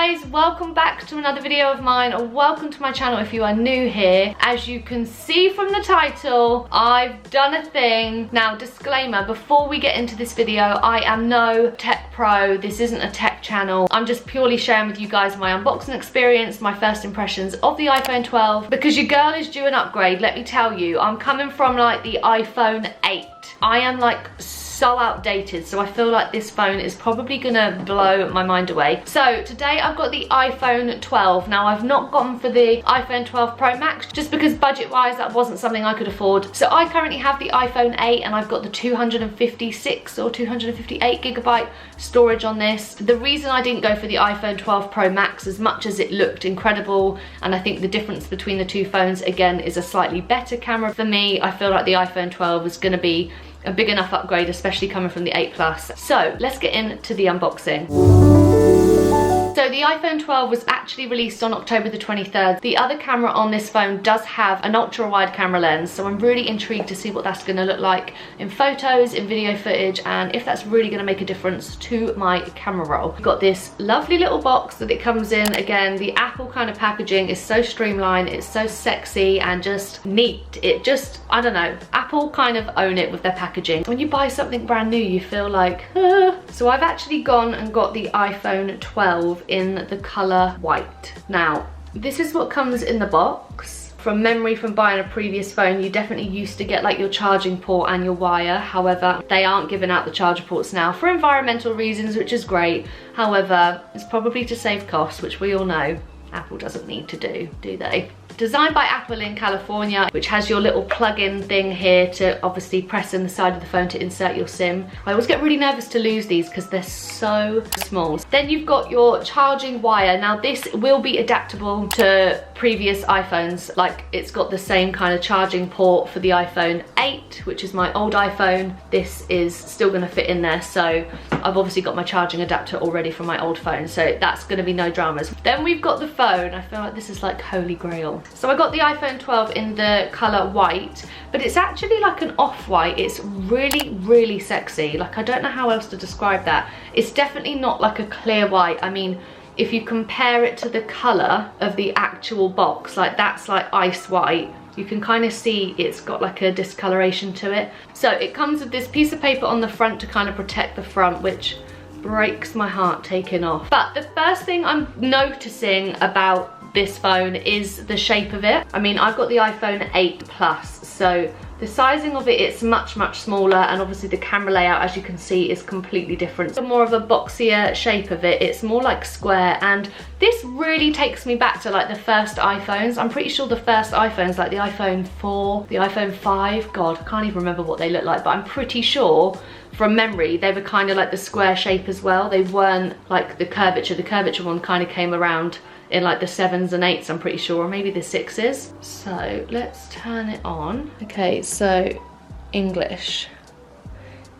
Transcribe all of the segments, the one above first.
guys, welcome back to another video of mine, or welcome to my channel if you are new here. As you can see from the title, I've done a thing. Now, disclaimer, before we get into this video, I am no tech pro. This isn't a tech channel. I'm just purely sharing with you guys my unboxing experience, my first impressions of the iPhone 12, because your girl is due an upgrade. Let me tell you, I'm coming from like the iPhone 8. I am like so outdated, so I feel like this phone is probably gonna blow my mind away. So today I've got the iPhone 12. Now, I've not gone for the iPhone 12 Pro Max just because budget wise that wasn't something I could afford. So I currently have the iPhone 8 and I've got the 256 or 258 gigabyte storage on this. The reason I didn't go for the iPhone 12 Pro Max, as much as it looked incredible, and I think the difference between the two phones again is a slightly better camera, for me I feel like the iPhone 12 is going to be a big enough upgrade, especially coming from the 8 Plus. So let's get into the unboxing. So the iPhone 12 was actually released on October the 23rd. The other camera on this phone does have an ultra wide camera lens, so I'm really intrigued to see what that's gonna look like in photos, in video footage, and if that's really gonna make a difference to my camera roll. We've got this lovely little box that it comes in. Again, the Apple kind of packaging is so streamlined, it's so sexy and just neat. It just, I don't know, Apple kind of own it with their packaging. When you buy something brand new, you feel like, ah. So I've actually gone and got the iPhone 12 in the color white. Now, this is what comes in the box. From memory from buying a previous phone, you definitely used to get like your charging port and your wire. However, they aren't giving out the charger ports now for environmental reasons, which is great. However, it's probably to save costs, which we all know Apple doesn't need to do they? Designed by Apple in California, which has your little plug-in thing here to obviously press in the side of the phone to insert your SIM. I always get really nervous to lose these because they're so small. Then you've got your charging wire. Now, this will be adaptable to previous iPhones. Like, it's got the same kind of charging port for the iPhone 8, which is my old iPhone. This is still gonna fit in there, so I've obviously got my charging adapter already from my old phone, so that's gonna be no dramas. Then we've got the phone. I feel like this is like holy grail. So I got the iPhone 12 in the color white, but it's actually like an off-white. It's really, really sexy. Like, I don't know how else to describe that. It's definitely not like a clear white. I mean, if you compare it to the color of the actual box, like that's like ice white. You can kind of see it's got like a discoloration to it. So it comes with this piece of paper on the front to kind of protect the front, which breaks my heart taking off. But the first thing I'm noticing about this phone is the shape of it. I mean, I've got the iPhone 8 Plus, so the sizing of it, it's much, much smaller, and obviously the camera layout, as you can see, is completely different. So more of a boxier shape of it. It's more like square, and this really takes me back to like the first iPhones. I'm pretty sure the first iPhones, like the iPhone 4, the iPhone 5, God, I can't even remember what they look like, but I'm pretty sure from memory they were kind of like the square shape as well. They weren't like the curvature. The curvature one kind of came around in like the 7s and 8s, I'm pretty sure, or maybe the 6s. So let's turn it on. Okay, so English.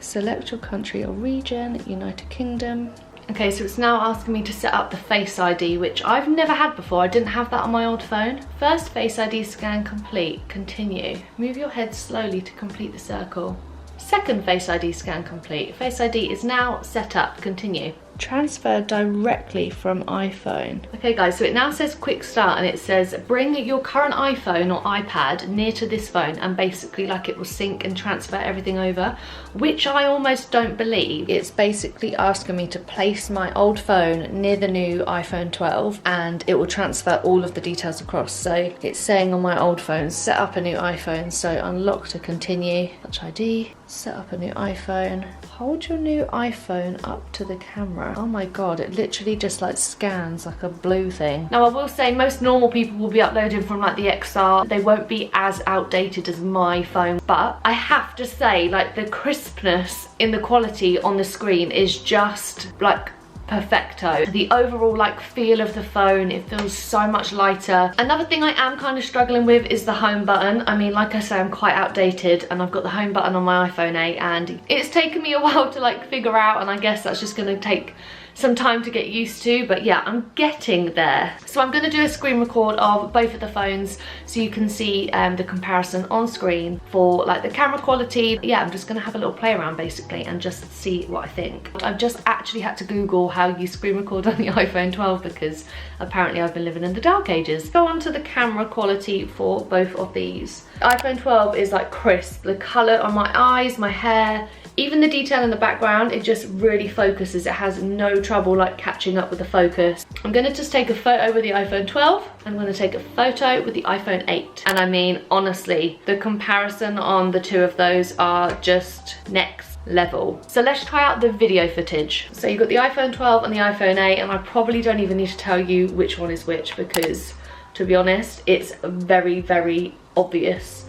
Select your country or region, United Kingdom. Okay, so it's now asking me to set up the Face ID, which I've never had before. I didn't have that on my old phone. First Face ID scan complete, continue. Move your head slowly to complete the circle. Second Face ID scan complete. Face ID is now set up, continue. Transfer directly from iPhone. Okay guys, so it now says quick start, and it says bring your current iPhone or iPad near to this phone, and basically like it will sync and transfer everything over, which I almost don't believe. It's basically asking me to place my old phone near the new iPhone 12 and it will transfer all of the details across. So it's saying on my old phone, set up a new iPhone, so unlock to continue, Touch ID, set up a new iPhone, hold your new iPhone up to the camera. Oh my god, it literally just like scans like a blue thing. Now, I will say most normal people will be uploading from like the XR. They won't be as outdated as my phone, but I have to say, like, the crispness in the quality on the screen is just like perfecto. The overall like feel of the phone, it feels so much lighter. Another thing I am kind of struggling with is the home button. I mean, like I say, I'm quite outdated and I've got the home button on my iPhone 8 and it's taken me a while to like figure out, and I guess that's just going to take some time to get used to, but yeah, I'm getting there. So I'm gonna do a screen record of both of the phones so you can see the comparison on screen for like the camera quality. Yeah, I'm just gonna have a little play around basically and just see what I think. I've just actually had to Google how you screen record on the iPhone 12 because apparently I've been living in the dark ages. Go on to the camera quality for both of these. iPhone 12 is like crisp. The color on my eyes, my hair, even the detail in the background, it just really focuses. It has no trouble like catching up with the focus. I'm gonna just take a photo with the iPhone 12. I'm gonna take a photo with the iPhone 8. And I mean, honestly, the comparison on the two of those are just next level. So let's try out the video footage. So you've got the iPhone 12 and the iPhone 8, and I probably don't even need to tell you which one is which because, to be honest, it's very, very obvious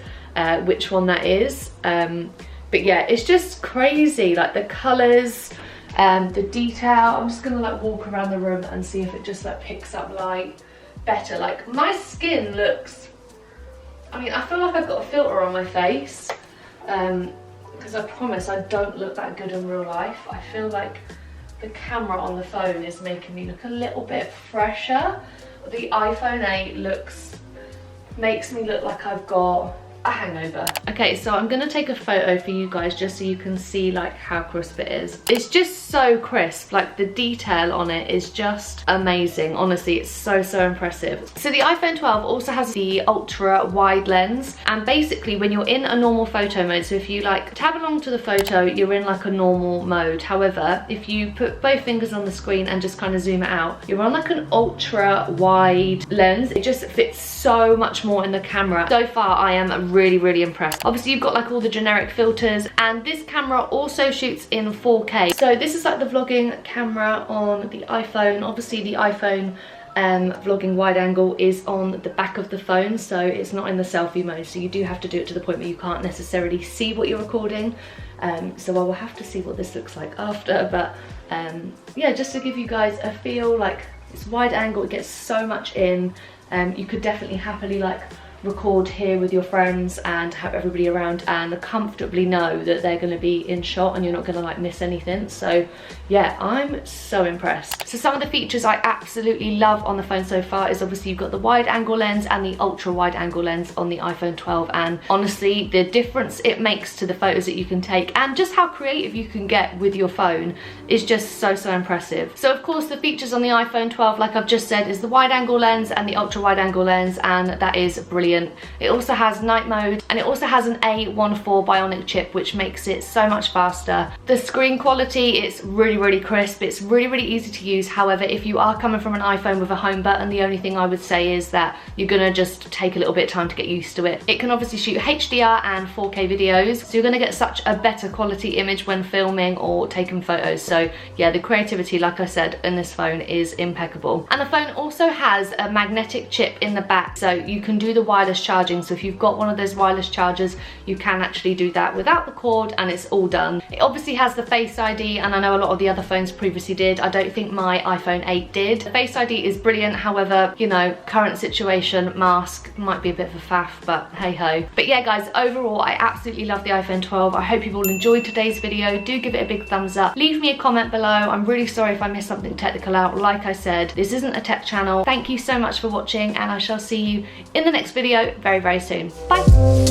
which one that is. But yeah, it's just crazy, like the colors, the detail. I'm just gonna like walk around the room and see if it just like picks up light better. Like my skin looks, I mean, I feel like I've got a filter on my face because I promise I don't look that good in real life. I feel like the camera on the phone is making me look a little bit fresher. The iPhone 8 makes me look like I've got a hangover. Okay, so I'm gonna take a photo for you guys just so you can see like how crisp it is. It's just so crisp, like the detail on it is just amazing. Honestly, it's so impressive. So the iPhone 12 also has the ultra wide lens, and basically when you're in a normal photo mode, so if you like tab along to the photo, you're in like a normal mode. However, if you put both fingers on the screen and just kind of zoom it out, you're on like an ultra wide lens. It just fits so much more in the camera. So far I am really impressed. Obviously you've got like all the generic filters, and this camera also shoots in 4K. So this is like the vlogging camera on the iPhone. Obviously the iPhone vlogging wide angle is on the back of the phone, so it's not in the selfie mode, so you do have to do it to the point where you can't necessarily see what you're recording. So I will have to see what this looks like after, but yeah, just to give you guys a feel, like it's wide angle, it gets so much in. You could definitely happily like record here with your friends and have everybody around and comfortably know that they're going to be in shot and you're not going to like miss anything. So yeah, I'm so impressed. So some of the features I absolutely love on the phone so far is obviously you've got the wide angle lens and the ultra wide angle lens on the iPhone 12, and honestly the difference it makes to the photos that you can take and just how creative you can get with your phone is just so impressive. So of course the features on the iPhone 12, like I've just said, is the wide angle lens and the ultra wide angle lens, and that is brilliant. It also has night mode, and it also has an A14 Bionic chip, which makes it so much faster. The screen quality, it's really crisp. It's really easy to use. However, if you are coming from an iPhone with a home button, the only thing I would say is that you're gonna just take a little bit of time to get used to it. It can obviously shoot HDR and 4K videos, so you're gonna get such a better quality image when filming or taking photos. So yeah, the creativity, like I said, in this phone is impeccable. And the phone also has a magnetic chip in the back, so you can do the wireless charging. So if you've got one of those wireless chargers, you can actually do that without the cord, and it's all done. It obviously has the Face ID, and I know a lot of the other phones previously did. I don't think my iPhone 8 did. The Face ID is brilliant. However, you know, current situation, mask might be a bit of a faff, but hey ho. But yeah guys, overall I absolutely love the iPhone 12. I hope you've all enjoyed today's video. Do give it a big thumbs up. Leave me a comment below. I'm really sorry if I missed something technical out. Like I said, this isn't a tech channel. Thank you so much for watching, and I shall see you in the next video very soon. Bye.